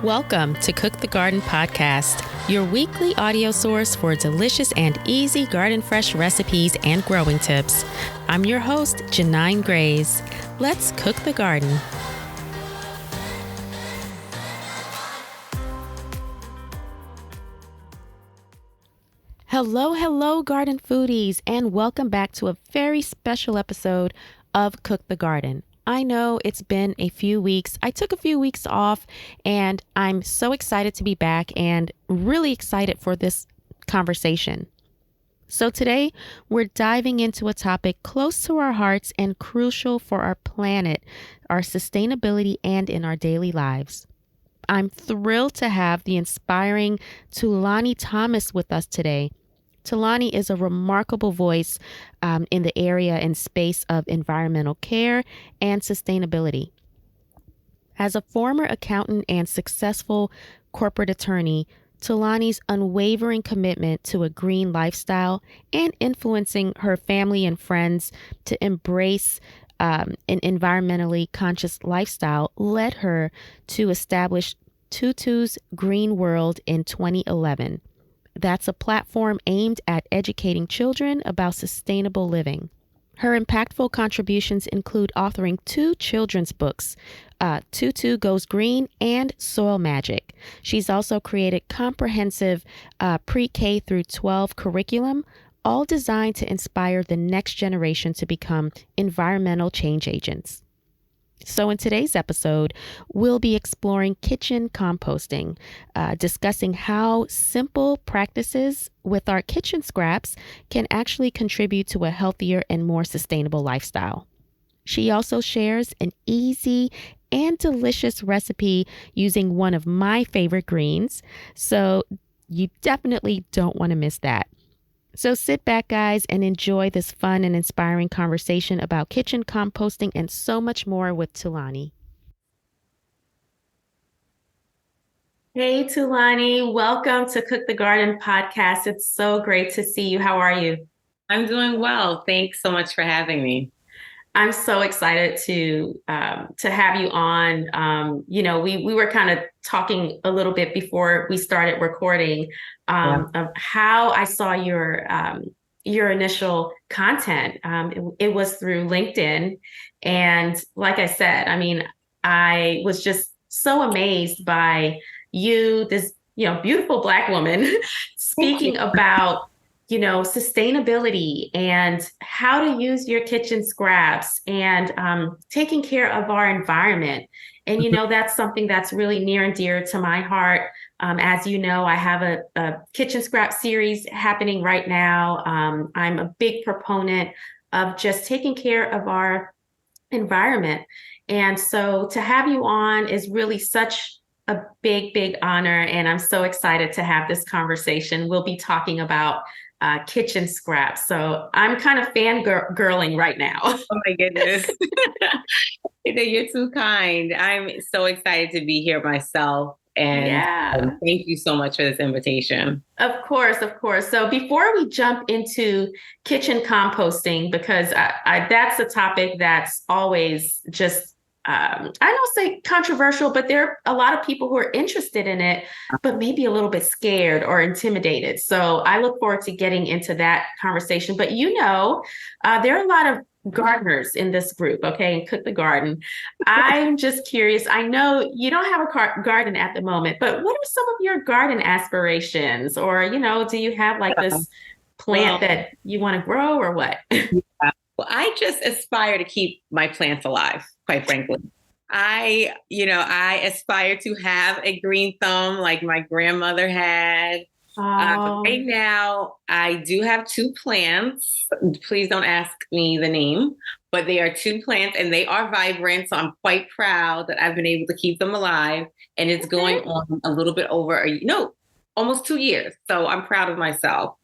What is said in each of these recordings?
Welcome to Cook the Garden podcast, your weekly audio source for delicious and easy garden fresh recipes and growing tips. I'm your host, Janine Grays. Let's cook the garden. Hello, garden foodies, and welcome back to a very special episode of Cook the Garden. I know it's been a few weeks. I took a few weeks off, and I'm so excited to be back and really excited for this conversation. So today, we're diving into a topic close to our hearts and crucial for our planet, our sustainability, and in our daily lives. I'm thrilled to have the inspiring Tulani Thomas with us today. Tulani is a remarkable voice in the area and space of environmental care and sustainability. As a former accountant and successful corporate attorney, Tulani's unwavering commitment to a green lifestyle and influencing her family and friends to embrace an environmentally conscious lifestyle led her to establish Tutu's Green World in 2011. That's a platform aimed at educating children about sustainable living. Her impactful contributions include authoring 2 children's books, Tutu Goes Green and Soil Magic. She's also created comprehensive pre-K through 12 curriculum, all designed to inspire the next generation to become environmental change agents. So in today's episode, we'll be exploring kitchen composting, discussing how simple practices with our kitchen scraps can actually contribute to a healthier and more sustainable lifestyle. She also shares an easy and delicious recipe using one of my favorite greens, so you definitely don't want to miss that. So sit back, guys, and enjoy this fun and inspiring conversation about kitchen composting and so much more with Tulani. Hey, Tulani. Welcome to Cook the Garden podcast. It's so great to see you. How are you? I'm doing well. Thanks so much for having me. I'm so excited to have you on. We were kind of talking a little bit before we started recording of how I saw your initial content. It was through LinkedIn, and like I said, I mean, I was just so amazed by you, this beautiful Black woman, speaking about sustainability and how to use your kitchen scraps and taking care of our environment. And, that's something that's really near and dear to my heart. As you know, I have a kitchen scrap series happening right now. I'm a big proponent of just taking care of our environment. And so to have you on is really such a big honor. And I'm so excited to have this conversation. We'll be talking about kitchen scraps. So I'm kind of fangirling right now. Oh my goodness. You're too kind. I'm so excited to be here myself. And thank you so much for this invitation. Of course. So before we jump into kitchen composting, because I that's a topic that's always just I don't say controversial, but there are a lot of people who are interested in it, but maybe a little bit scared or intimidated. So I look forward to getting into that conversation. But there are a lot of gardeners in this group, okay, and Cook the Garden. I'm just curious. I know you don't have a garden at the moment, but what are some of your garden aspirations? Or, do you have like this plant that you want to grow or what? Well, I just aspire to keep my plants alive, quite frankly. I aspire to have a green thumb like my grandmother had. Right now, I do have 2 plants. Please don't ask me the name, but they are 2 plants and they are vibrant. So I'm quite proud that I've been able to keep them alive. And it's going on a little bit over, almost 2 years. So I'm proud of myself.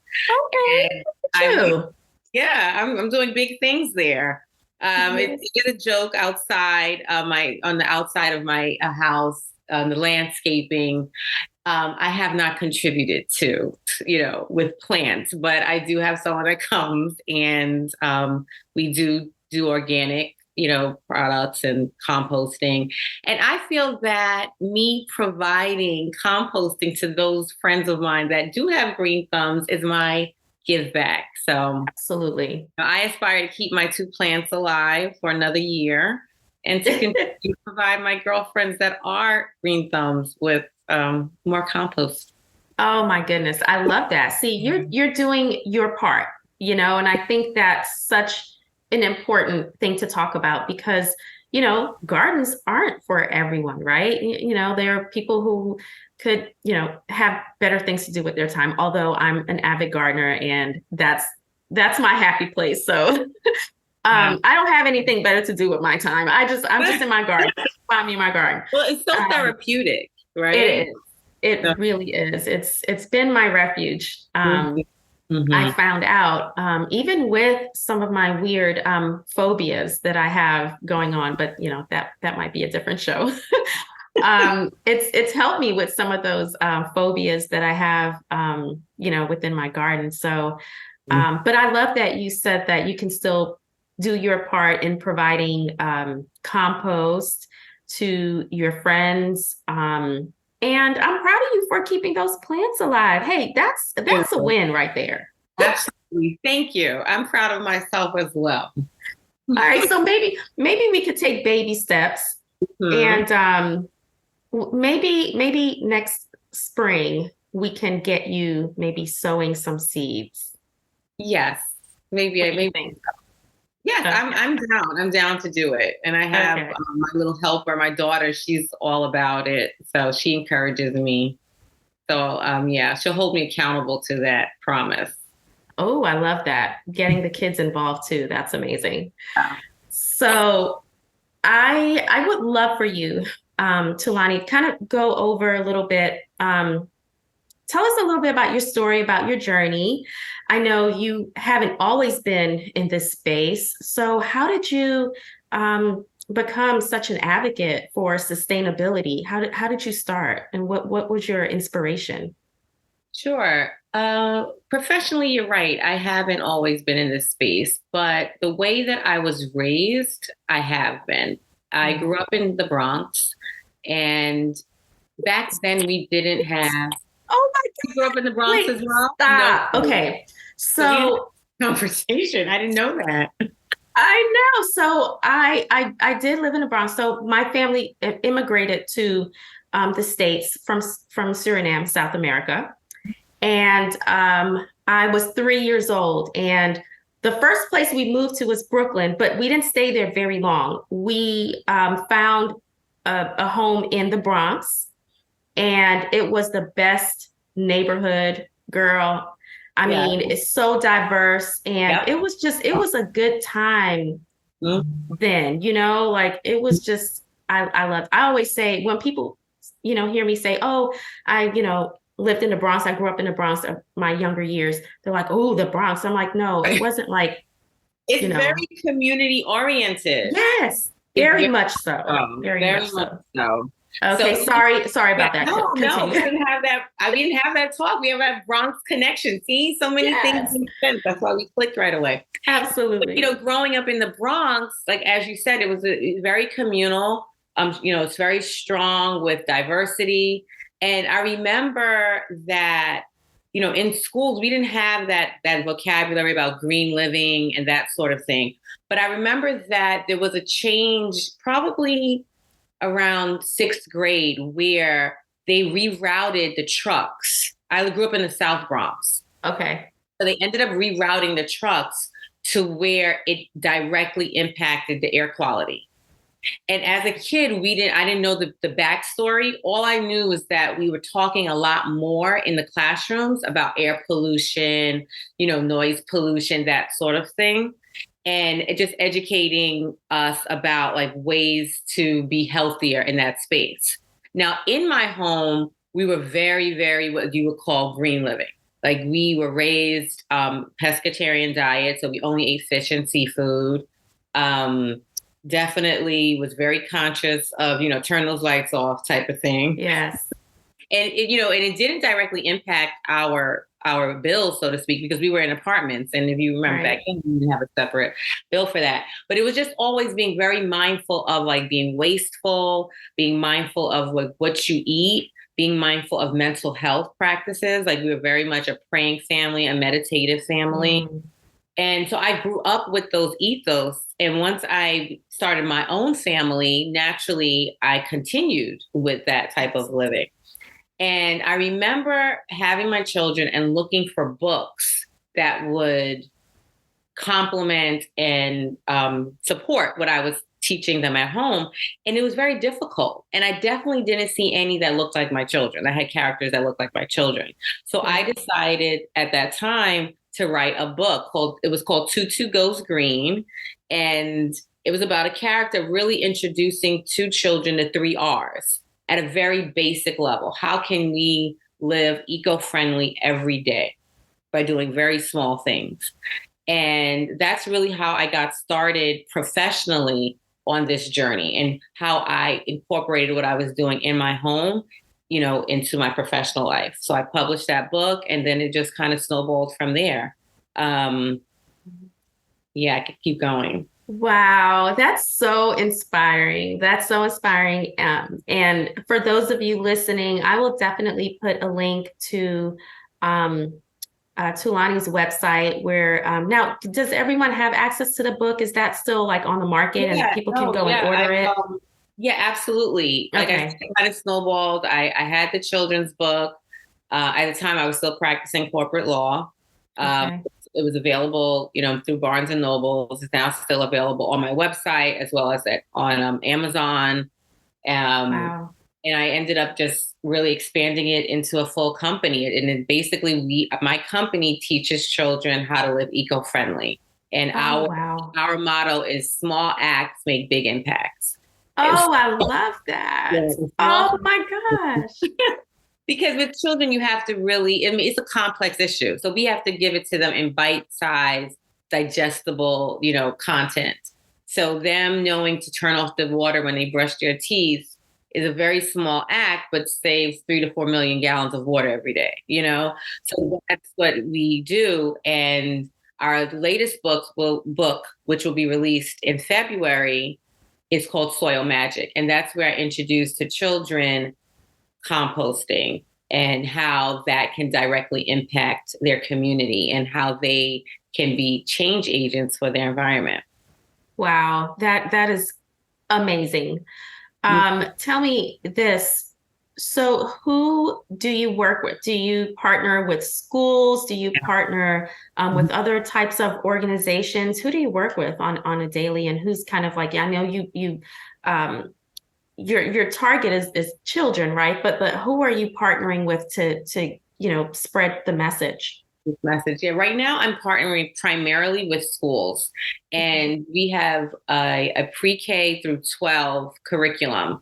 Okay. I'm doing big things there. It's a joke outside on the outside of my house, the landscaping. I have not contributed to, with plants, but I do have someone that comes and we do organic products and composting. And I feel that me providing composting to those friends of mine that do have green thumbs is my give back. So Absolutely. I aspire to keep my 2 plants alive for another year and to continue to provide my girlfriends that are green thumbs with more compost. Oh my goodness. I love that. See, you're doing your part, and I think that's such an important thing to talk about because, gardens aren't for everyone, right? There are people who could, have better things to do with their time, although I'm an avid gardener and that's my happy place. So I don't have anything better to do with my time. I'm just in my garden. Find me in my garden. Well, it's so therapeutic, right? It is. It really is. It's been my refuge. I found out, even with some of my weird phobias that I have going on, but that might be a different show. It's helped me with some of those phobias that I have, within my garden. So, but I love that you said that you can still do your part in providing compost to your friends. And I'm proud of you for keeping those plants alive. Hey, that's a win right there. Absolutely. Thank you. I'm proud of myself as well. All right, so maybe we could take baby steps, and maybe next spring we can get you maybe sowing some seeds. Yes, maybe. Yes, okay. I'm down. I'm down to do it. And I have my little helper, my daughter. She's all about it, so she encourages me. So she'll hold me accountable to that promise. Oh, I love that. Getting the kids involved too. That's amazing. Yeah. So I would love for you, Tulani, kind of go over a little bit. Tell us a little bit about your story, about your journey. I know you haven't always been in this space. So how did you become such an advocate for sustainability? How did you start? And what was your inspiration? Sure. Professionally, you're right. I haven't always been in this space, but the way that I was raised, I have been. I grew up in the Bronx, and back then we didn't have. Oh my God. You grew up in the Bronx as well? Stop. No. Okay. So conversation. I didn't know that. I know. So I did live in the Bronx. So my family immigrated to the States from Suriname, South America. And I was 3 years old. And the first place we moved to was Brooklyn, but we didn't stay there very long. We found a home in the Bronx. And it was the best neighborhood, girl. I mean, it's so diverse. And it was a good time then, like it was just, I always say when people, hear me say, oh, I, lived in the Bronx. I grew up in the Bronx of my younger years. They're like, oh, the Bronx. I'm like, no, it wasn't like, it's very community oriented. Yes, very much so. Very much so. Okay, so, sorry about that. No, we didn't have that. We didn't have that talk. We have that Bronx connection. See, so many things make sense. That's why we clicked right away. Absolutely. But, growing up in the Bronx, like as you said, it was very communal. It's very strong with diversity. And I remember that, in schools we didn't have that vocabulary about green living and that sort of thing. But I remember that there was a change, probably around 6th grade, where they rerouted the trucks. I grew up in the South Bronx. Okay. So they ended up rerouting the trucks to where it directly impacted the air quality. And as a kid, I didn't know the backstory. All I knew was that we were talking a lot more in the classrooms about air pollution, noise pollution, that sort of thing. And just educating us about like ways to be healthier in that space. Now, in my home, we were very, very what you would call green living. Like we were raised pescatarian diet, so we only ate fish and seafood. Definitely was very conscious of, turn those lights off type of thing. Yes. And and it didn't directly impact our bills, so to speak, because we were in apartments. And if you remember back Right. then, we didn't have a separate bill for that. But it was just always being very mindful of like being wasteful, being mindful of like what you eat, being mindful of mental health practices. Like we were very much a praying family, a meditative family. Mm. And so I grew up with those ethos. And once I started my own family, naturally, I continued with that type of living. And I remember having my children and looking for books that would complement and support what I was teaching them at home. And it was very difficult. And I definitely didn't see any that looked like my children. I had characters that looked like my children. So I Yeah. decided at that time to write a book it was called Tutu Goes Green. And it was about a character really introducing to children the three R's at a very basic level. How can we live eco-friendly every day by doing very small things? And that's really how I got started professionally on this journey and how I incorporated what I was doing in my home, into my professional life. So I published that book and then it just kind of snowballed from there. Um, yeah, I could keep going. Wow, that's so inspiring. That's so inspiring. And for those of you listening, I will definitely put a link to um, Tulani's website where now does everyone have access to the book? Is that still like on the market and Yeah, people can no, go and yeah, order it? yeah, absolutely. Like I said, Okay. it kind of snowballed. I had the children's book. At the time, I was still practicing corporate law. Um, Okay. it was available, through Barnes and Nobles. It's now still available on my website as well as on Amazon. Um, Wow. and I ended up just really expanding it into a full company. And then basically, my company teaches children how to live eco-friendly. And Oh, our wow. our motto is small acts make big impacts. And Oh, I love that. yeah, small Oh my gosh. because with children you have to really, I mean, it's a complex issue. So we have to give it to them in bite-sized, digestible, content. So them knowing to turn off the water when they brush their teeth is a very small act, but saves 3 to 4 million gallons of water every day. So that's what we do. And our latest book, which will be released in February, is called Soil Magic. And that's where I introduce to children composting and how that can directly impact their community and how they can be change agents for their environment. Wow. That is amazing. Tell me this. So, who do you work with? Do you partner with schools? Do you partner with other types of organizations? Who do you work with on a daily? And who's kind of like, I know um, your target is children, right? But who are you partnering with to spread the message? Message. Yeah, right now I'm partnering primarily with schools, and we have a pre-K through 12 curriculum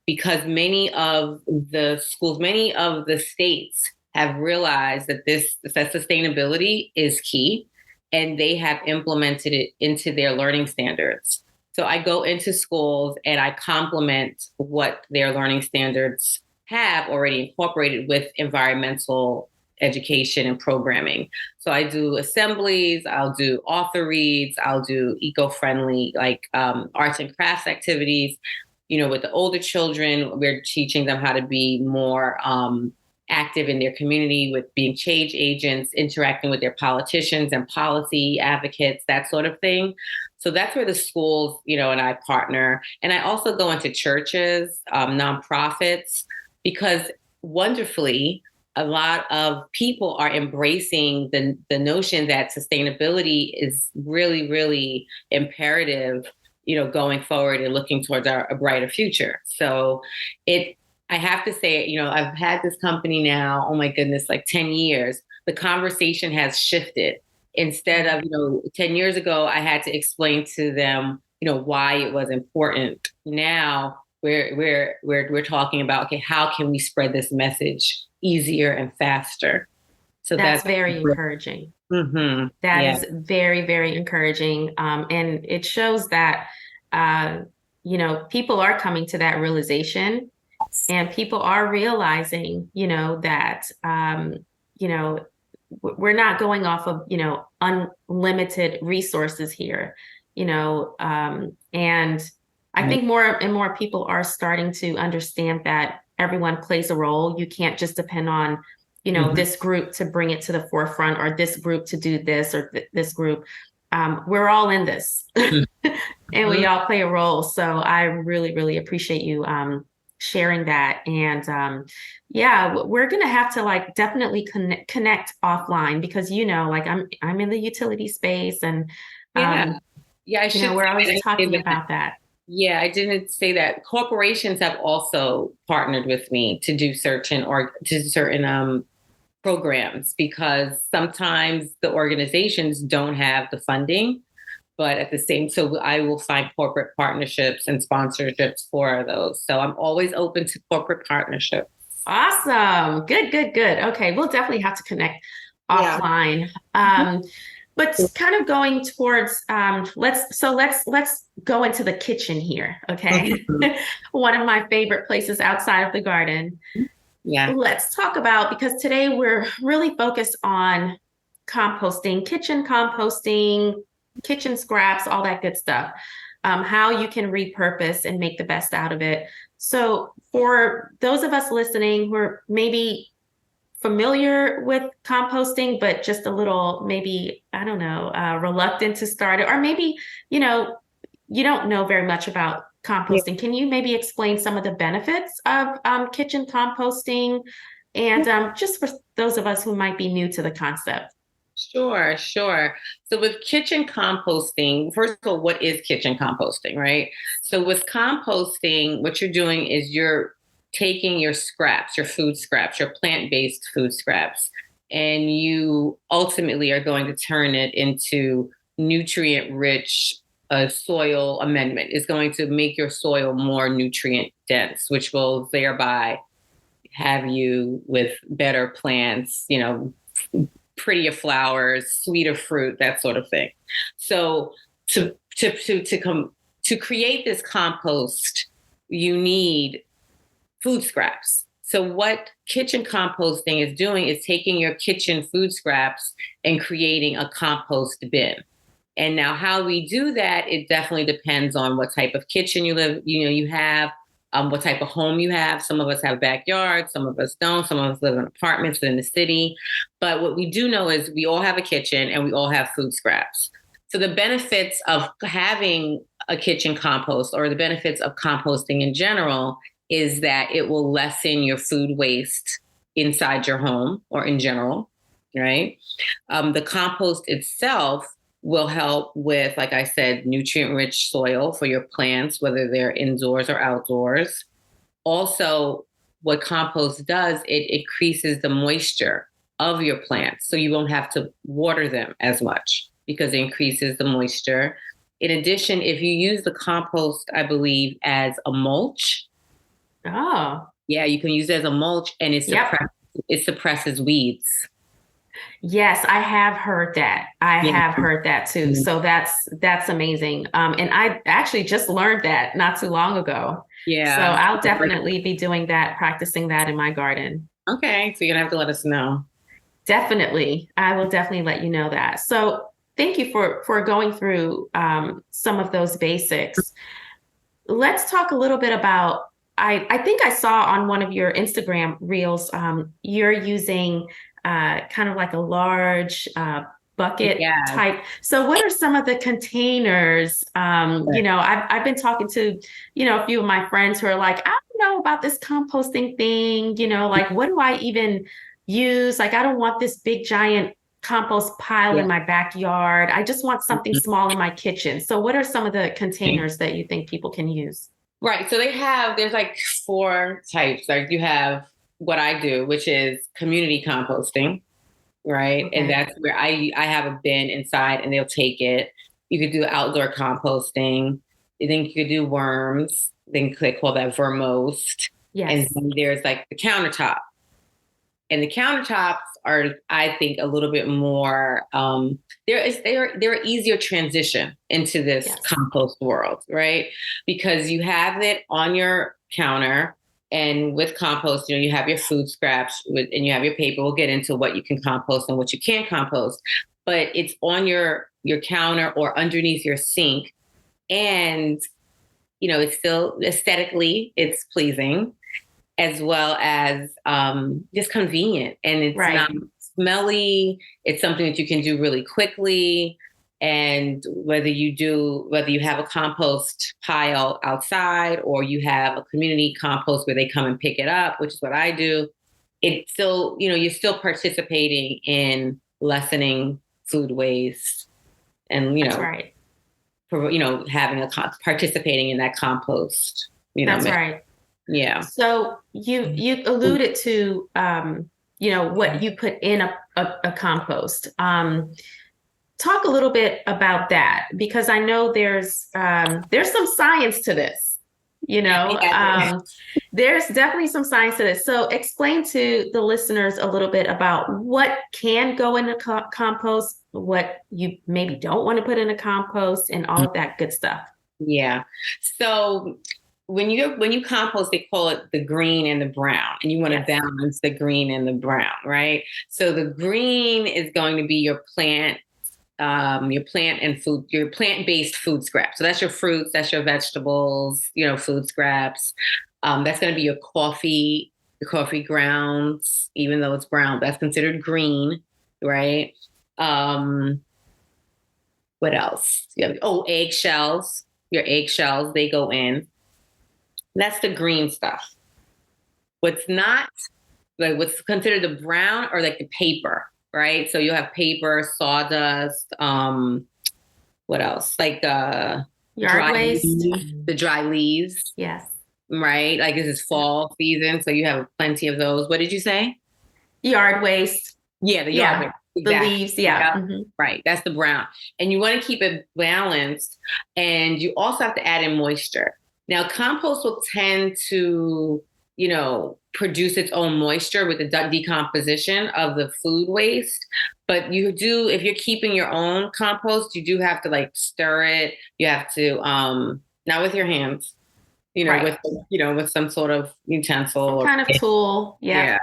because many of the schools, many of the states have realized that sustainability is key, and they have implemented it into their learning standards. So I go into schools and I complement what their learning standards have already incorporated with environmental education and programming. So I do assemblies, I'll do author reads, I'll do eco-friendly like arts and crafts activities. With the older children, we're teaching them how to be more active in their community with being change agents, interacting with their politicians and policy advocates, that sort of thing. So that's where the schools, and I partner. And I also go into churches, nonprofits, because wonderfully, a lot of people are embracing the notion that sustainability is really, really imperative, going forward and looking towards a brighter future. So I have to say, I've had this company now, oh my goodness, like 10 years. The conversation has shifted. Instead of, 10 years ago, I had to explain to them, why it was important. Now we're talking about, okay, how can we spread this message easier and faster? So That's that's very encouraging. That yeah. is very, very encouraging. And it shows that, people are coming to that realization. And people are realizing, that, you know, we're not going off of, unlimited resources here, and I think more and more people are starting to understand that everyone plays a role. You can't just depend on, Mhm. this group to bring it to the forefront or this group to do this or this group. We're all in this and we Mhm. all play a role. So I really, really appreciate you sharing that. And yeah, we're gonna have to like definitely connect offline because like I'm in the utility space and Yeah. Yeah, I should we're say always I didn't talking say that. about that. Yeah, I didn't say that. Corporations have also partnered with me to do certain programs because sometimes the organizations don't have the funding, but at the same, so I will find corporate partnerships and sponsorships for those. So I'm always open to corporate partnerships. Awesome. Good, good, good. Okay, we'll definitely have to connect Yeah. offline. But kind of going towards let's go into the kitchen here, okay? Mhm. One of my favorite places outside of the garden. Yeah. Let's talk about because today we're really focused on composting, kitchen scraps, all that good stuff. How you can repurpose and make the best out of it. So, for those of us listening who are maybe familiar with composting, but just a little maybe, I don't know, reluctant to start it, or maybe, you know, you don't know very much about Yeah. composting. Can you maybe explain some of the benefits of kitchen composting? And just for those of us who might be new to the concept. Sure, sure. So with kitchen composting, first of all, what is kitchen composting, right? So with composting, what you're doing is you're taking your scraps, your food scraps, your plant-based food scraps, and you ultimately are going to turn it into nutrient-rich soil amendment. It's going to make your soil more nutrient dense, which will thereby have you with better plants, prettier flowers, sweeter fruit, that sort of thing. So to create this compost, you need food scraps. So what kitchen composting is doing is taking your kitchen food scraps and creating a compost bin. And now how we do that, it definitely depends on what type of kitchen you have, what type of home you have. Some of us have backyards, some of us don't. Some of us live in apartments in the city. But what we do know is we all have a kitchen and we all have food scraps. So the benefits of having a kitchen compost or the benefits of composting in general is that it will lessen your food waste inside your home or in general, right? The compost itself will help with, like I said, nutrient rich soil for your plants, whether they're indoors or outdoors. Also, what compost does, it increases the moisture of your plants. So you won't have to water them as much because it increases the moisture. In addition, if you use the compost, I believe, as a mulch, Oh, yeah, you can use it as a mulch and yep. it suppresses weeds. Yes, I have heard that. I Yeah. have heard that too. So that's amazing. And I actually just learned that not too long ago. So Yeah. I'll definitely be doing that, practicing that in my garden. Okay. So you're gonna have to let us know. Definitely. I will definitely let you know that. So thank you for going through some of those basics. Let's talk a little bit about I think I saw on one of your Instagram reels, you're using kind of like a large bucket Yeah. type. So what are some of the containers? I've been talking to, a few of my friends who are like, I don't know about this composting thing, like what do I even use? Like I don't want this big giant compost pile in Yeah. my backyard. I just want something small in my kitchen. So what are some of the containers that you think people can use? Right. So there's like four types. Like you have what I do, which is community composting, right? And Okay. that's where I have a bin inside and they'll take it. You could do outdoor composting. I think you could do worms. Then they call that vermost. And Yes. then there's like the countertop. And the countertops are, I think, a little bit more. They're an easier transition into this Yes. compost world, right? Because you have it on your counter. And with compost, you have your food scraps and you have your paper. We'll get into what you can compost and what you can't compost, but it's on your counter or underneath your sink. And, it's still aesthetically, it's pleasing as well as just convenient. And it's not smelly. It's something that you can do really quickly. And whether you have a compost pile outside or you have a community compost where they come and pick it up, which is what I do, it's still, you're still participating in lessening food waste and, That's right. having participating in that compost, That's right. Yeah. So you alluded to, what you put in a compost. Talk a little bit about that, because I know there's some science to this, there's definitely some science to this. So explain to the listeners a little bit about what can go in a compost, what you maybe don't want to put in a compost, and all of that good stuff. Yeah. So when you compost, they call it the green and the brown, and you want to balance the green and the brown, right? So the green is going to be your plant and food, your plant-based food scraps. So that's your fruits, that's your vegetables, food scraps. That's going to be your coffee grounds, even though it's brown, that's considered green, right? What else? Eggshells. Your eggshells, they go in. That's the green stuff. What's not, like what's considered the brown, or like the paper, right? So you'll have paper, sawdust, what else? Like yard waste. The dry leaves. Yes. Right? Like this is fall season, so you have plenty of those. What did you say? Yard waste. Yeah, the yard waste. Exactly. The leaves, yeah. Mm-hmm. Right, that's the brown. And you want to keep it balanced, and you also have to add in moisture. Now, compost will tend to, produce its own moisture with the decomposition of the food waste. But if you're keeping your own compost, you do have to like stir it. You have to, not with your hands, with some sort of utensil. Some kind of tool. Yeah.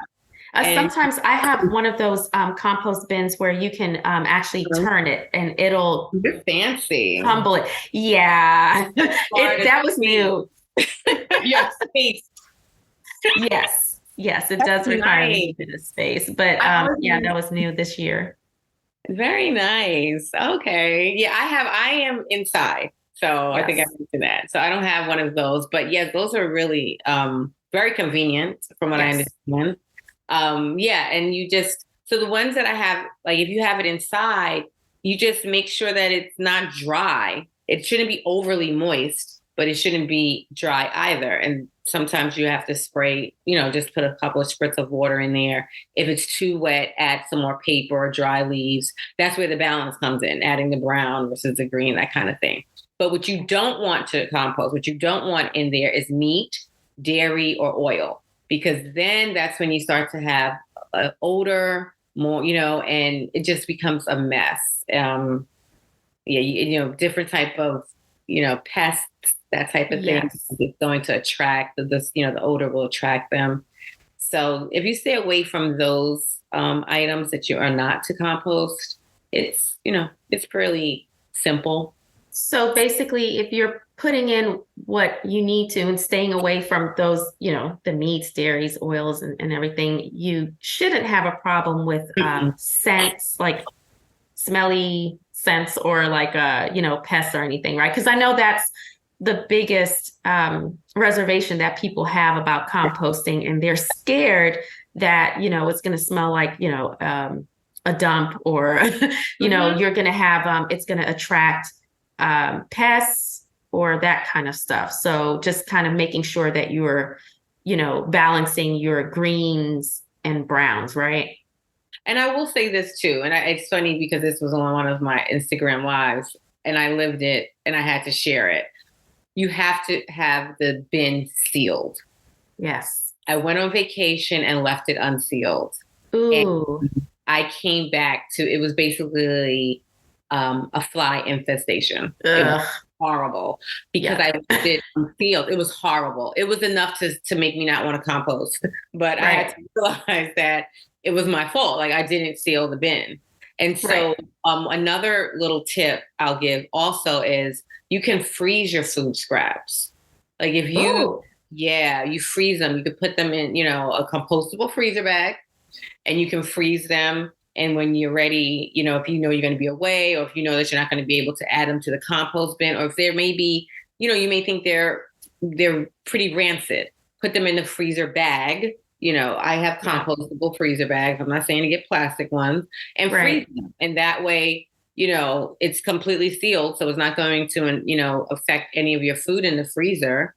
Sometimes I have one of those compost bins where you can actually turn it and it'll fancy tumble it. Yeah, that was new. Yes, space. Yes, it does require a bit of space, but that was new this year. Very nice. Okay, yeah, I am inside, so I think I mentioned that. So I don't have one of those, but yes, those are really very convenient from what I understand. And so the ones that I have, like if you have it inside, you just make sure that it's not dry. It shouldn't be overly moist, but it shouldn't be dry either. And sometimes you have to spray, just put a couple of spritz of water in there. If it's too wet, add some more paper or dry leaves. That's where the balance comes in, adding the brown versus the green, that kind of thing. But what you don't want to compost, what you don't want in there is meat, dairy, or oil. Because then that's when you start to have odor more, and it just becomes a mess. Different type of, pests, that type of thing. It's going to attract the odor will attract them. So if you stay away from those items that you are not to compost, it's pretty simple. So basically, if you're putting in what you need to and staying away from those, the meats, dairies, oils, and everything, you shouldn't have a problem with scents, like smelly scents or like, pests or anything, right? Because I know that's the biggest reservation that people have about composting, and they're scared that, it's going to smell like, a dump, or, you're going to have, it's going to attract pests or that kind of stuff. So just kind of making sure that you're, balancing your greens and browns, right? And I will say this too, and it's funny because this was on one of my Instagram lives, and I lived it, and I had to share it. You have to have the bin sealed. Yes. I went on vacation and left it unsealed. Ooh. And I came back to, it was basically a fly infestation. horrible because Yeah. I left it unsealed. It was horrible. It was enough to make me not want to compost. But I had Right. to realize that it was my fault. Like I didn't seal the bin. And so Right. another little tip I'll give also is you can freeze your food scraps. Like if you, Oh, yeah, you freeze them, you could put them in, a compostable freezer bag and you can freeze them. And when you're ready, if you know you're going to be away, or if you know that you're not going to be able to add them to the compost bin, or if there may be, you may think they're pretty rancid, put them in the freezer bag. I have yeah. compostable freezer bags. I'm not saying to get plastic ones and freeze Right. them. And that way, it's completely sealed. So it's not going to, affect any of your food in the freezer,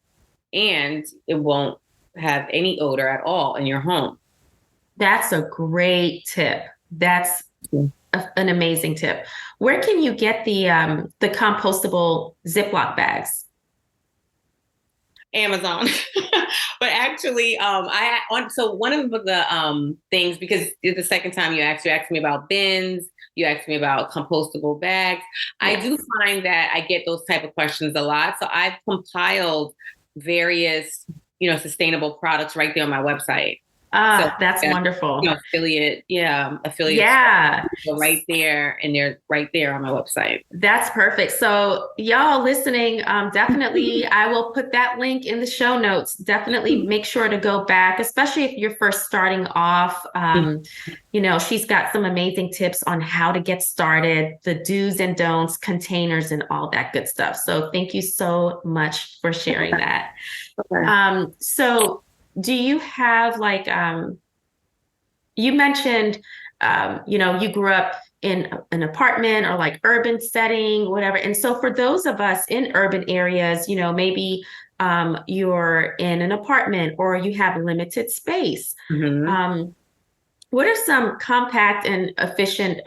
and it won't have any odor at all in your home. That's a great tip. That's an amazing tip. Where can you get the compostable Ziploc bags? Amazon. But actually, so one of the things, because it's the second time you asked me about bins, you asked me about compostable bags. I Yes. do find that I get those type of questions a lot. So I've compiled various, sustainable products right there on my website. So Ah, that's yeah, wonderful. affiliates Yeah. go right there, and they're right there on my website. That's perfect. So, y'all listening, definitely, I will put that link in the show notes. Definitely make sure to go back, especially if you're first starting off. She's got some amazing tips on how to get started, the do's and don'ts, containers, and all that good stuff. So, thank you so much for sharing that. Okay. So, do you have you mentioned, you grew up in an apartment or like urban setting, whatever. And so for those of us in urban areas, maybe you're in an apartment or you have limited space. Mhm. Um, what are some compact and efficient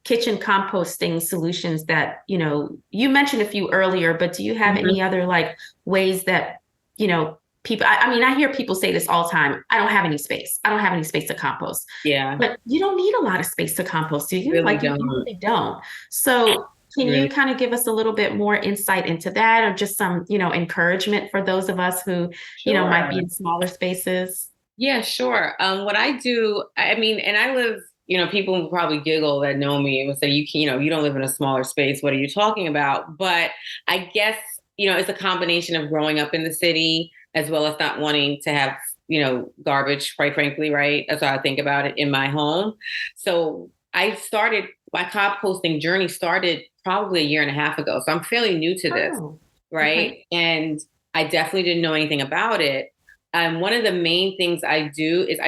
kitchen composting solutions that, you mentioned a few earlier, but do you have any Mhm. other like ways that, people, I mean, I hear people say this all the time. I don't have any space. I don't have any space to compost. Yeah, But you don't need a lot of space to compost, do you? really Like you don't. really don't. So can you Really. kind of give us a little bit more insight into that or just some, encouragement for those of us who, might be Sure. in smaller spaces? Yeah, sure. What I do, I mean, and I live, people will probably giggle that know me and will say, you can, you don't live in a smaller space. What are you talking about? But I guess, it's a combination of growing up in the city as well as not wanting to have, garbage, quite frankly, right? That's how I think about it in my home. So my composting journey started probably a year and a half ago. So I'm fairly new to this, Oh, right? okay. And I definitely didn't know anything about it. One of the main things I do is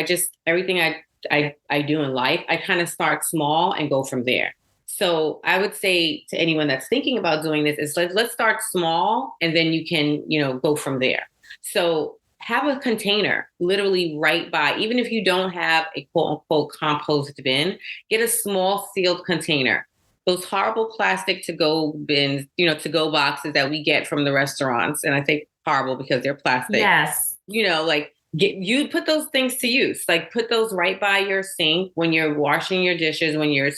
everything I do in life, I kind of start small and go from there. So I would say to anyone that's thinking about doing this is let's start small and then you can, go from there. So have a container literally right by, even if you don't have a quote unquote compost bin, get a small sealed container. Those horrible plastic to go bins, to go boxes that we get from the restaurants. And I say horrible because they're plastic, Yes, like you put those things to use, like put those right by your sink when you're washing your dishes, when you're,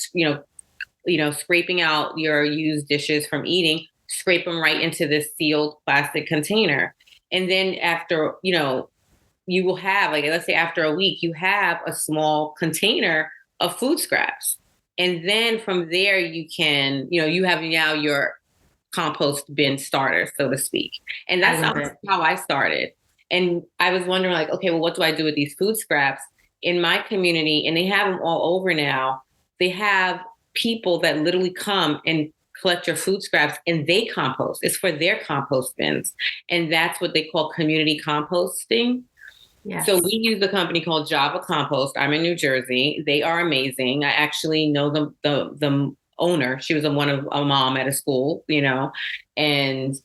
scraping out your used dishes from eating, scrape them right into this sealed plastic container. And then after, you will have, like, let's say after a week, you have a small container of food scraps. And then from there, you can, you have now your compost bin starter, so to speak. And I that's love it. how I started. And I was wondering, like, okay, well, what do I do with these food scraps in my community? And they have them all over now. They have people that literally come and collect your food scraps and they compost. It's for their compost bins. And that's what they call community composting. So we Yes. use a company called Java Compost. I'm in New Jersey. They are amazing. I actually know the owner. She was a mom at a school, and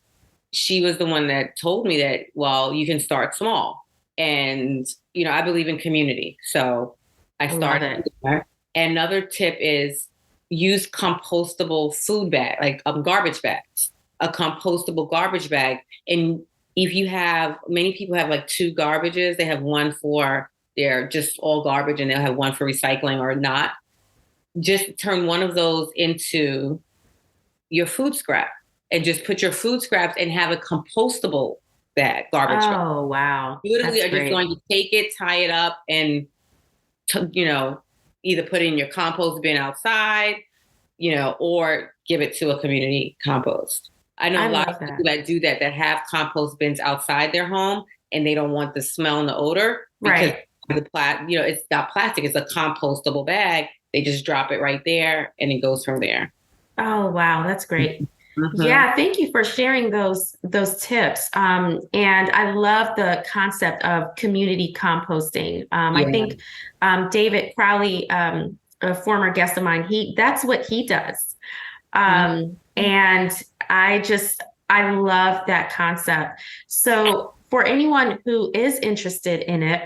she was the one that told me that, well, you can start small. And, I believe in community. So I I love started it. there. Another tip is use compostable food bag, like garbage bags, a compostable garbage bag. And if you have, many people have like two garbages, they have one for they're just all garbage and they'll have one for recycling or not. Just turn one of those into your food scrap and just put your food scraps and have a compostable bag, garbage bag. Oh, wow. You literally That's are just great. going to take it, tie it up, and either put it in your compost bin outside, or give it to a community compost. I know I a lot love of that. people that do that have compost bins outside their home, and they don't want the smell and the odor because Right. it's not plastic; it's a compostable bag. They just drop it right there, and it goes from there. Oh, wow, that's great. Mm-hmm. Yeah, thank you for sharing those tips. And I love the concept of community composting. I Yeah. think David Crowley, a former guest of mine, he that's what he does. And I love that concept. So for anyone who is interested in it,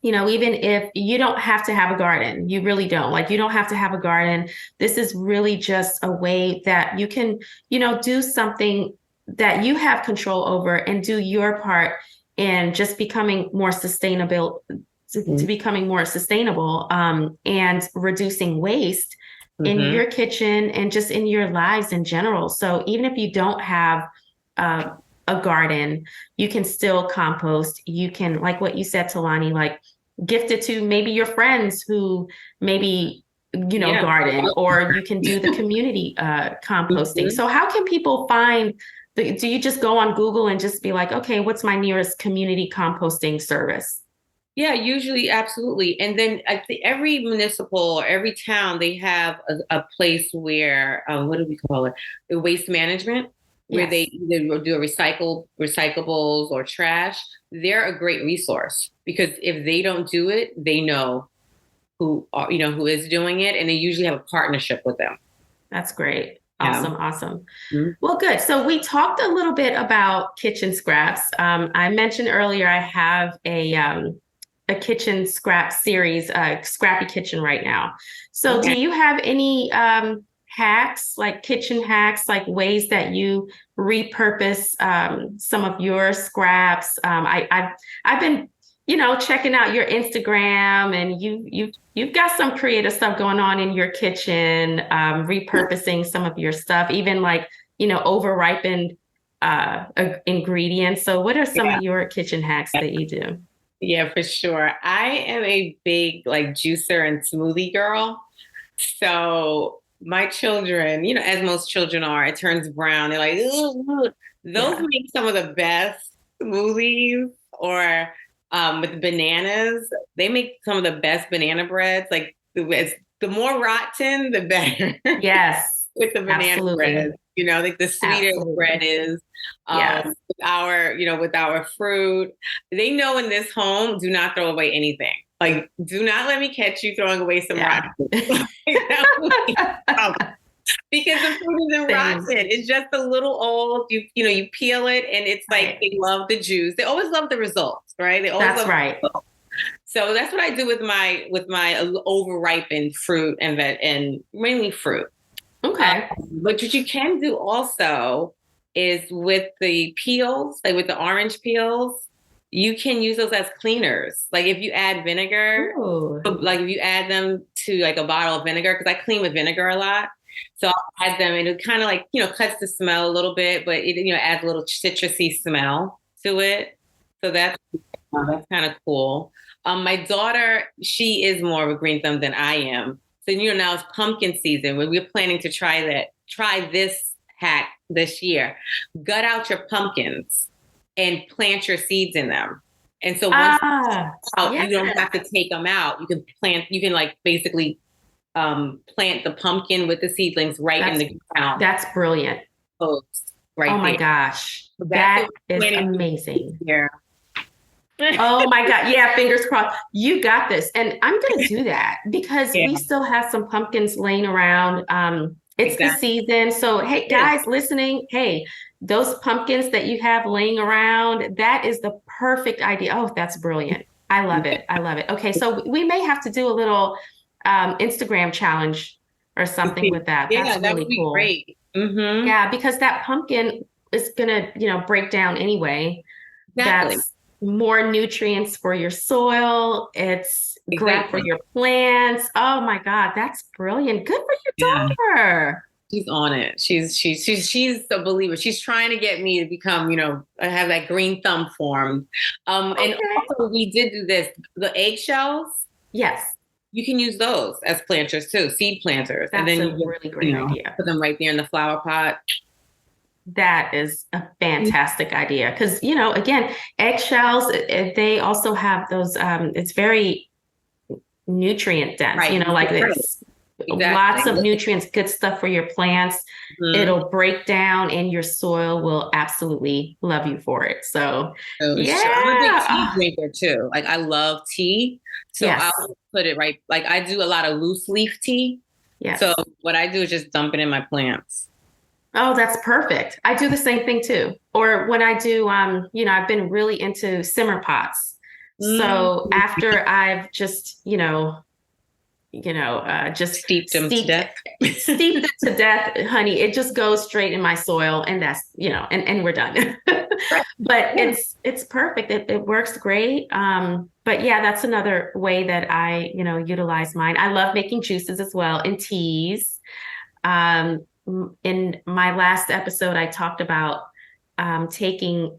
even if you don't have to have a garden, you really don't. Like, you don't have to have a garden. This is really just a way that you can, do something that you have control over and do your part in just becoming more sustainable, to becoming more sustainable, and reducing waste in Mm-hmm. your kitchen and just in your lives in general. So even if you don't have uh, a garden, you can still compost. You can, like what you said, Tulani, like gift it to maybe your friends who maybe Yeah. garden, or you can do the community composting. Mhm. So how can people find do you just go on Google and just be like, okay, what's my nearest community composting service? Yeah, usually, absolutely. And then I think every municipal or every town, they have a place where, what do we call it? The waste management, where they Yes. either do a recyclables or trash. They're a great resource because if they don't do it, they know who is doing it, and they usually have a partnership with them. That's great. Yeah. Awesome. Awesome. Mhm. Well, good. So we talked a little bit about kitchen scraps. I mentioned earlier I have a kitchen scrap series, Scrappy Kitchen right now. So do Okay. you have any hacks, like kitchen hacks, like ways that you repurpose some of your scraps? I've been, checking out your Instagram, and you've got some creative stuff going on in your kitchen, repurposing some of your stuff, even like, over ripened ingredients. So what are some Yeah. of your kitchen hacks that you do? Yeah, for sure. I am a big like juicer and smoothie girl. So my children, as most children are, it turns brown. They're like, "Ooh." Those Yeah. make some of the best smoothies. Or with bananas, they make some of the best banana breads. Like the more rotten, the better. Yes. With the banana Absolutely. bread. Like the sweeter the bread Absolutely. is. Yes. With our fruit, they know in this home, do not throw away anything. Like, do not let me catch you throwing away some Yeah. rotten fruit. Because the fruit isn't rotten. Same. It's just a little old. You peel it, and it's like Right. they love the juice. They always love the results, right? They always That's love. right. So that's what I do with my overripened fruit and mainly fruit. Okay. But what you can do also is with the peels, like with the orange peels, you can use those as cleaners. Like if you add vinegar, Ooh. like if you add them to like a bottle of vinegar, because I clean with vinegar a lot. So I'll add them, and it kind of like, cuts the smell a little bit, but it, adds a little citrusy smell to it. So that's kind of cool. My daughter, she is more of a green thumb than I am. So, now it's pumpkin season. We're planning to try this hack this year. Gut out your pumpkins and plant your seeds in them. And so once Ah, out, yeah. you don't have to take them out. You can like basically plant the pumpkin with the seedlings right in That's the ground. that's brilliant. Post Oh right my there. gosh. So that's That what we're is planning to do amazing. here. Oh my God. Yeah, fingers crossed. You got this. And I'm gonna do that because Yeah, we still have some pumpkins laying around. It's the exactly. season. So hey Yeah. guys listening, hey, those pumpkins that you have laying around, that is the perfect idea. Oh, that's brilliant. I love it. I love it. Okay, so we may have to do a little Instagram challenge or something with that. Yeah, That's that would really be cool. great. Mm-hmm. Yeah, because that pumpkin is gonna, break down anyway. Exactly. That's more nutrients for your soil. It's great for Exactly. your plants. Oh my God, that's brilliant. Good for Yeah. your daughter. She's on it. She's a believer. She's trying to get me to become, have that green thumb formed. And Okay. also we did do this. The eggshells, Yes, you can use those as planters too, seed planters. And that's then a you really just, great idea. put them right there in the flower pot. That is a fantastic idea because, again, eggshells, they also have those, it's very nutrient dense, Right. like Right. it's lots of Exactly. nutrients, good stuff for your plants. Mhm. It'll break down and your soil will absolutely love you for it. So, So it's true. I'm a big yeah. tea drinker too. Like I love tea. So I'll Yes. just put it right. Like I do a lot of loose leaf tea. So Yes. what I do is just dump it in my plants. Oh, that's perfect. I do the same thing too. Or when I do, I've been really into simmer pots. Mm. So after I've just, just Steeped them to death. steeped it to death, honey, it just goes straight in my soil and that's, and we're done. But Yeah. it's perfect. It works great. But yeah, that's another way that I, utilize mine. I love making juices as well and teas. In my last episode, I talked about taking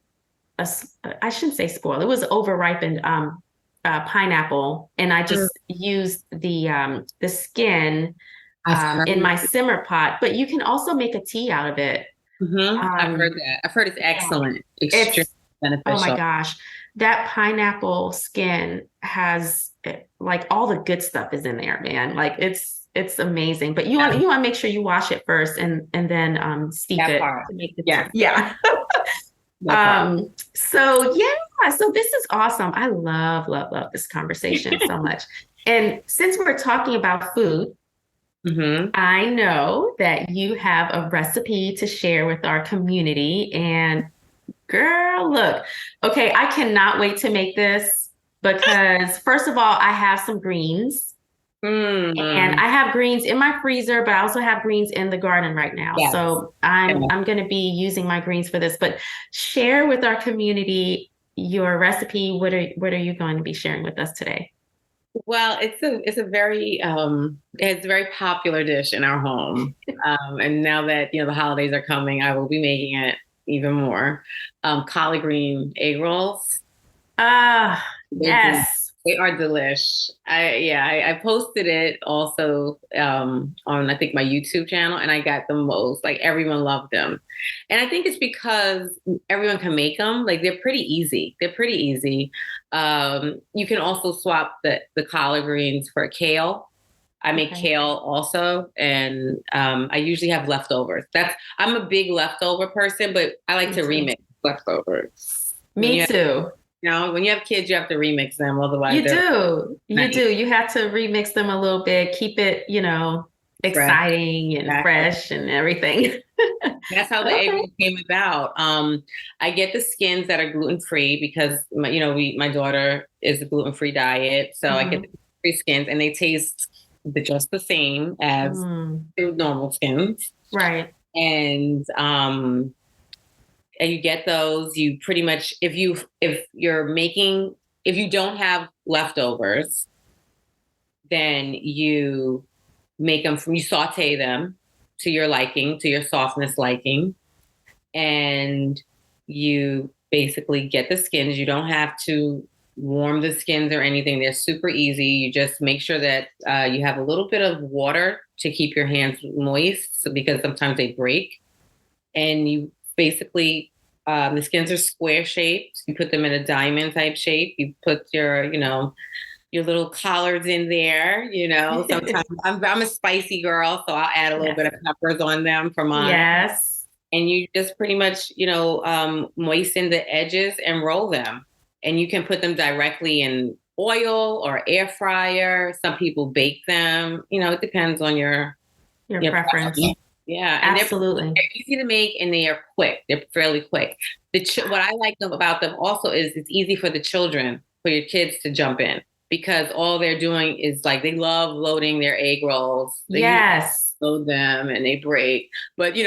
I shouldn't say spoil. It was overripened pineapple, and I Mm. just used the skin I've heard. in my simmer pot. But you can also make a tea out of it. I've heard Um, that. I've heard it's yeah, excellent, extremely it's oh my beneficial. gosh, that pineapple skin has like all the good stuff is in there, man. Like it's amazing. But you want to make sure you wash it first and then steep That it part. to make the tea. Yeah, Yeah. that part. So yeah, so this is awesome. I love, love, love this conversation so much. And since we're talking about food, Hmm. I know that you have a recipe to share with our community. And girl, look, okay, I cannot wait to make this because first of all, I have some greens. And Mm. I have greens in my freezer, but I also have greens in the garden right now. Yes. So I'm Yeah. I'm going to be using my greens for this. But share with our community your recipe. What are you going to be sharing with us today? Well, it's a very popular dish in our home. And now that the holidays are coming, I will be making it even more. Collard green egg rolls. Ah, They're del- yes. they are delish. I posted it also on I think my YouTube channel, and I got the most. Like everyone loved them, and I think it's because everyone can make them. Like they're pretty easy. They're pretty easy. You can also swap the collard greens for kale. I make Okay. kale also, and I usually have leftovers. I'm a big leftover person, but I like Me to too. remix leftovers. When Me you too. when you have kids, you have to remix them, otherwise You they're do. You nice, do. You have to remix them a little bit, keep it, fresh. exciting and Exactly. fresh and everything. That's how the egg Okay. roll came about. I get the skins that are gluten free because my daughter is a gluten free diet, so I get the Mhm. free skins, and they taste just the same as Mm, the normal skins. right. And you get those. You pretty much if you don't have leftovers, then you saute them to your liking, to your softness liking, and you basically get the skins. You don't have to warm the skins or anything. They're super easy. You just make sure that you have a little bit of water to keep your hands moist, because sometimes they break. And you basically the skins are square shaped. You put them in a diamond type shape. You put your little collards in there. Sometimes I'm a spicy girl, so I'll add a little Yes. bit of peppers on them for mine. Yes. And you just pretty much, moisten the edges and roll them. And you can put them directly in oil or air fryer. Some people bake them. It depends on Your your preference. preference. Yeah, and Absolutely. they're easy to make and they are quick. They're fairly quick. What I like about them also is it's easy for the children, for your kids to jump in, because all they're doing is like they love loading their egg rolls. They usually Yes. load them and they break, but they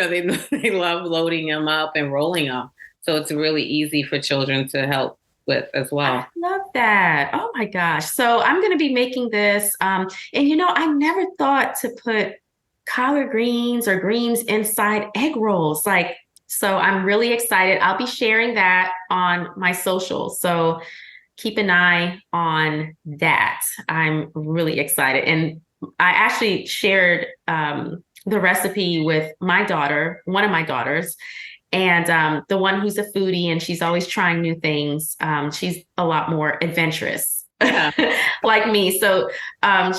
they love loading them up and rolling them. So it's really easy for children to help with as I well. love that. Oh my gosh. So I'm going to be making this. And I never thought to put collard greens or greens inside egg rolls. So I'm really excited. I'll be sharing that on my socials. So keep an eye on that. I'm really excited. And I actually shared the recipe with my daughter, one of my daughters, and the one who's a foodie and she's always trying new things. She's a lot more adventurous. Yeah. Like me. So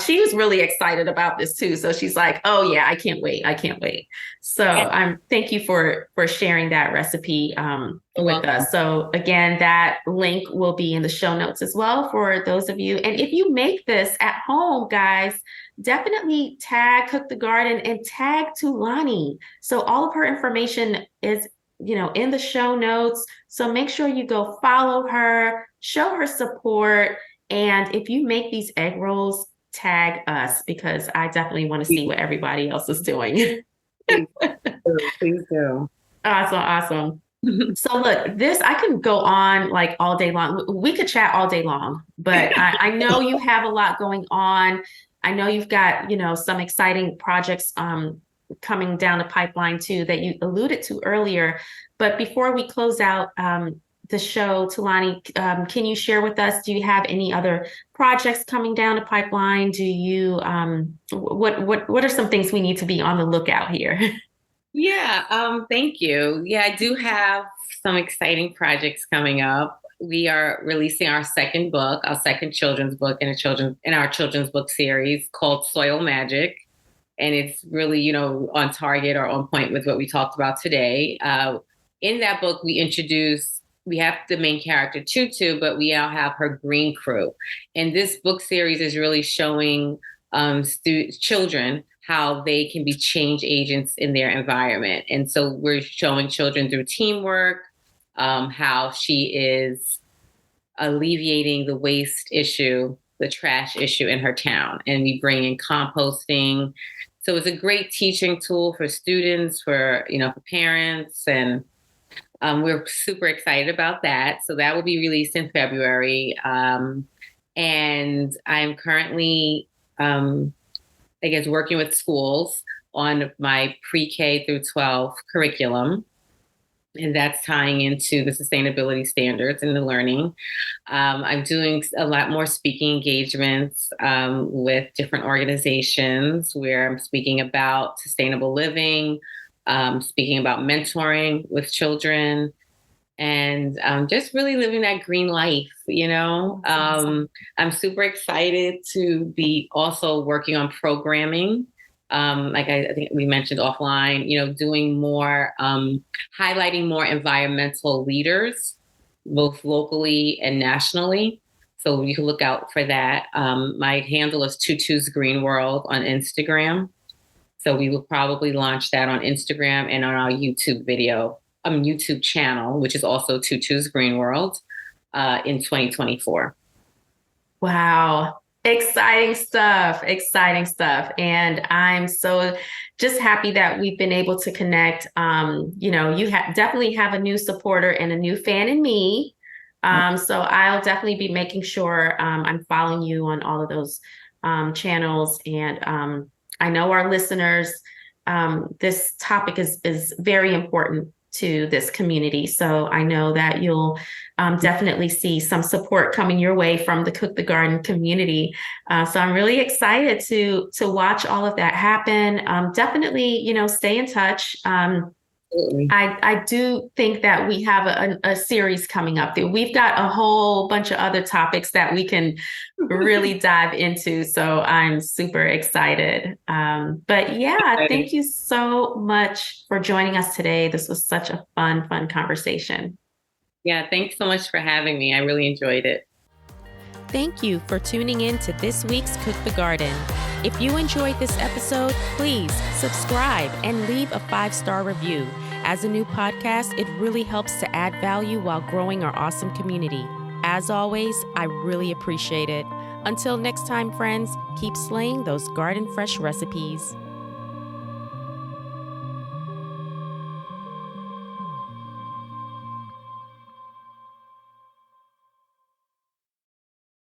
she was really excited about this too. So she's like, oh yeah, I can't wait. I can't wait. So thank you for sharing that recipe with us. So again, that link will be in the show notes as well for those of you. And if you make this at home, guys, definitely tag Cook the Garden and tag Tulani. So all of her information is, in the show notes. So make sure you go follow her, show her support. And if you make these egg rolls, tag us because I definitely want to see what everybody else is doing. Please do. Awesome. So look, I can go on like all day long. We could chat all day long, but I know you have a lot going on. I know you've got, some exciting projects coming down the pipeline too that you alluded to earlier. But before we close out the show, Tulani, can you share with us, do you have any other projects coming down the pipeline? Do you, what are some things we need to be on the lookout here? Yeah, thank you. Yeah, I do have some exciting projects coming up. We are releasing our second book, our second children's book in our children's book series called Soil Magic. And it's really, on target or on point with what we talked about today. In that book, we have the main character, Tutu, but we now have her green crew. And this book series is really showing children how they can be change agents in their environment. And so we're showing children through teamwork, how she is alleviating the waste issue, the trash issue in her town. And we bring in composting. So it's a great teaching tool for students, for parents, and we're super excited about that. So that will be released in February. And I'm currently, working with schools on my pre-K through 12 curriculum. And that's tying into the sustainability standards and the learning. I'm doing a lot more speaking engagements with different organizations where I'm speaking about sustainable living, speaking about mentoring with children, and just really living that green life, I'm super excited to be also working on programming. I think we mentioned offline, doing more, highlighting more environmental leaders, both locally and nationally. So you can look out for that. My handle is Tutu's Green World on Instagram. So we will probably launch that on Instagram and on our YouTube channel, which is also Tutu's Green World, in 2024. Wow. Exciting stuff. And I'm so just happy that we've been able to connect. You definitely have a new supporter and a new fan in me. So I'll definitely be making sure I'm following you on all of those channels. And I know our listeners, this topic is very important to this community. So I know that you'll definitely see some support coming your way from the Cook the Garden community. So I'm really excited to watch all of that happen. Definitely, stay in touch. I do think that we have a series coming up. We've got a whole bunch of other topics that we can really dive into. So I'm super excited. But yeah, thank you so much for joining us today. This was such a fun conversation. Yeah, thanks so much for having me. I really enjoyed it. Thank you for tuning in to this week's Cook the Garden. If you enjoyed this episode, please subscribe and leave a 5-star review. As a new podcast, it really helps to add value while growing our awesome community. As always, I really appreciate it. Until next time, friends, keep slaying those garden fresh recipes.